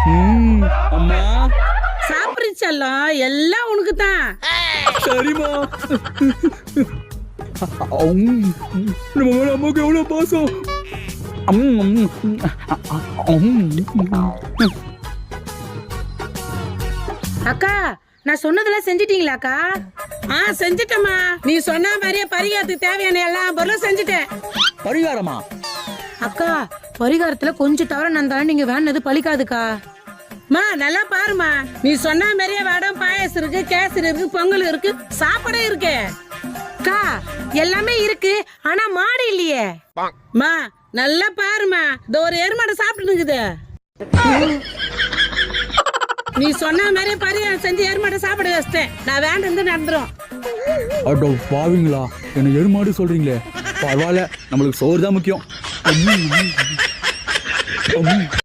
அம்மா சாப்பிடுச்செல்லாம் எல்லாம் உனக்கு தான். சரிம்மா. நம்ம மேல அம்மாவுக்கு எவ்வளவு பாசம். அக்கா நான் சொன்னதெல்லாம் செஞ்சிட்டீங்களாக்கா? செஞ்சிட்டேம்மா. நீ சொன்ன மாதிரியே பரிகாரத்துக்கு தேவையான எல்லா பொருளும் செஞ்சுட்டேன். பரிகாரமா? அக்கா பரிகாரத்துல கொஞ்சம் தவிர நந்தாலும் நீங்க வேணது பழிக்காதுக்கா. மா நல்லா பாருமா, நீ சொன்ன மாதிரியே வடம் பாயசம் இருக்கு, கேசரி இருக்கு, பொங்கல் இருக்கு, சாப்பாடு இருக்கு. அக்கா எல்லாமே இருக்கு, ஆனா மாடு இல்லையே. மா நல்லா பாருமா, இந்த ஒரு எருமாடு சாப்பிட்டு இருக்குது. நீ சொன்ன மாதிரி பரிகாரம் செஞ்சு எருமாட்டை சாப்பிட வச்சிட்டேன். நான் வேண்டது நடந்துரும். அடோ பாவீங்களா, என்ன எருமாடு சொல்றீங்களே. பரவாயில்ல, நம்மளுக்கு சோறு தான் முக்கியம்.